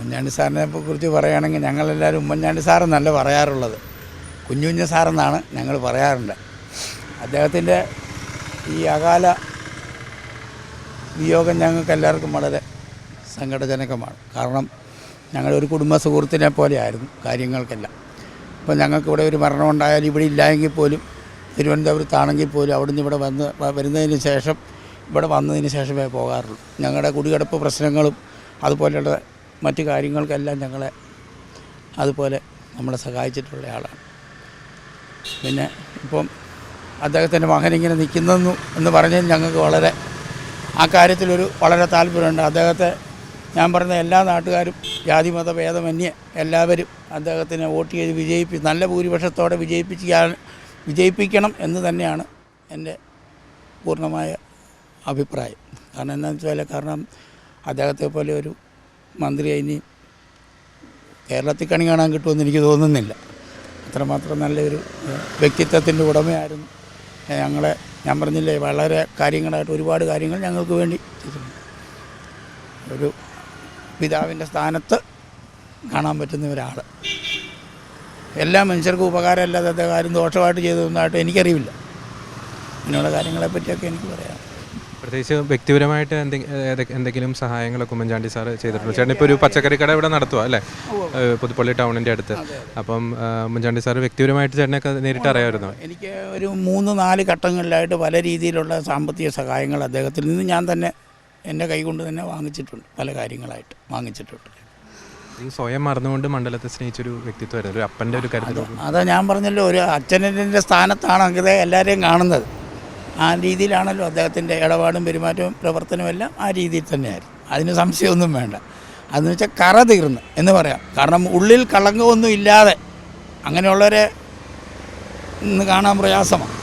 ഉമ്മൻചാണ്ടി സാറിനെ കുറിച്ച് പറയുകയാണെങ്കിൽ ഞങ്ങളെല്ലാവരും ഉമ്മൻചാണ്ടി സാറെന്നല്ല പറയാറുള്ളത്, കുഞ്ഞു സാറെന്നാണ് ഞങ്ങൾ പറയാറുണ്ട്. അദ്ദേഹത്തിൻ്റെ ഈ അകാല വിയോഗം ഞങ്ങൾക്ക് എല്ലാവർക്കും വളരെ സങ്കടജനകമാണ്. കാരണം ഞങ്ങളൊരു കുടുംബ സുഹൃത്തിനെ പോലെയായിരുന്നു കാര്യങ്ങൾക്കെല്ലാം. ഇപ്പോൾ ഞങ്ങൾക്കിവിടെ ഒരു മരണമുണ്ടായാലും ഇവിടെ ഇല്ലായെങ്കിൽ പോലും തിരുവനന്തപുരത്താണെങ്കിൽ പോലും അവിടുന്ന് ഇവിടെ വരുന്നതിന് ശേഷം ഇവിടെ വന്നതിന് ശേഷമേ പോകാറുള്ളൂ. ഞങ്ങളുടെ കുടികിടപ്പ് പ്രശ്നങ്ങളും അതുപോലെയുള്ള മറ്റു കാര്യങ്ങൾക്കെല്ലാം ഞങ്ങളെ അതുപോലെ നമ്മളെ സഹായിച്ചിട്ടുള്ള ആളാണ്. പിന്നെ ഇപ്പം അദ്ദേഹത്തിൻ്റെ മകനിങ്ങനെ നിൽക്കുന്നു എന്ന് പറഞ്ഞാൽ ഞങ്ങൾക്ക് വളരെ ആ കാര്യത്തിലൊരു വളരെ താല്പര്യമുണ്ട്. അദ്ദേഹത്തെ ഞാൻ പറഞ്ഞ എല്ലാ നാട്ടുകാരും ജാതി മത ഭേദമന്യേ എല്ലാവരും അദ്ദേഹത്തിനെ വോട്ട് ചെയ്ത് നല്ല ഭൂരിപക്ഷത്തോടെ വിജയിപ്പിക്കണം എന്ന് തന്നെയാണ് എൻ്റെ പൂർണ്ണമായ അഭിപ്രായം. കാരണം എന്താണെന്ന് വെച്ചാൽ അദ്ദേഹത്തെ പോലെ ഒരു മന്ത്രി ഇനി കേരളത്തിൽ കണി കാണാൻ കിട്ടുമെന്ന് എനിക്ക് തോന്നുന്നില്ല. അത്രമാത്രം നല്ലൊരു വ്യക്തിത്വത്തിൻ്റെ ഉടമയായിരുന്നു. ഞാൻ പറഞ്ഞില്ലേ, വളരെ കാര്യങ്ങളായിട്ട് ഒരുപാട് കാര്യങ്ങൾ ഞങ്ങൾക്ക് വേണ്ടി ചെയ്തിട്ടുണ്ട്. ഒരു പിതാവിൻ്റെ സ്ഥാനത്ത് കാണാൻ പറ്റുന്ന ഒരാൾ. എല്ലാ മനുഷ്യർക്കും ഉപകാരമല്ലാതെ അദ്ദേഹം ആരും ദോഷമായിട്ട് ചെയ്തതൊന്നായിട്ട് എനിക്കറിയില്ല. ഇങ്ങനെയുള്ള കാര്യങ്ങളെപ്പറ്റിയൊക്കെ എനിക്ക് പറയാം. പ്രത്യേകിച്ച് വ്യക്തിപരമായിട്ട് എന്തെങ്കിലും സഹായങ്ങളൊക്കെ ഉമ്മൻചാണ്ടി സാർ ചെയ്തിട്ടുണ്ട്. ചേട്ടൻ ഇപ്പോൾ ഒരു പച്ചക്കറി കട ഇവിടെ നടത്തുക അല്ലേ, പുതുപ്പള്ളി ടൗണിൻ്റെ അടുത്ത്. അപ്പം ഉമ്മൻചാണ്ടി സാർ വ്യക്തിപരമായിട്ട് ചേട്ടനൊക്കെ നേരിട്ട് അറിയാമായിരുന്നു? എനിക്ക് ഒരു 3-4 ഘട്ടങ്ങളിലായിട്ട് പല രീതിയിലുള്ള സാമ്പത്തിക സഹായങ്ങൾ അദ്ദേഹത്തിൽ നിന്ന് ഞാൻ തന്നെ എൻ്റെ കൈകൊണ്ട് തന്നെ വാങ്ങിച്ചിട്ടുണ്ട്. പല കാര്യങ്ങളായിട്ട് വാങ്ങിച്ചിട്ടുണ്ട്. ഈ സ്വയം മറന്നുകൊണ്ട് മണ്ഡലത്തെ സ്നേഹിച്ചൊരു വ്യക്തിത്വമായിരുന്നു, ഒരു അപ്പൻ്റെ ഒരു കരുതൽ. അതാ ഞാൻ പറഞ്ഞല്ലോ, ഒരു അച്ഛൻ്റെ സ്ഥാനത്താണ് അങ്ങനെ എല്ലാവരെയും കാണുന്നത്. ആ രീതിയിലാണല്ലോ അദ്ദേഹത്തിൻ്റെ ഇടപാടും പെരുമാറ്റവും പ്രവർത്തനവും എല്ലാം ആ രീതിയിൽ തന്നെയായിരുന്നു. അതിന് സംശയമൊന്നും വേണ്ട. അതെന്ന് വെച്ചാൽ കറ തീർന്ന് എന്ന് പറയാം. കാരണം ഉള്ളിൽ കളങ്കമൊന്നും ഇല്ലാതെ അങ്ങനെയുള്ളവരെ ഇന്ന് കാണാൻ പ്രയാസമാണ്.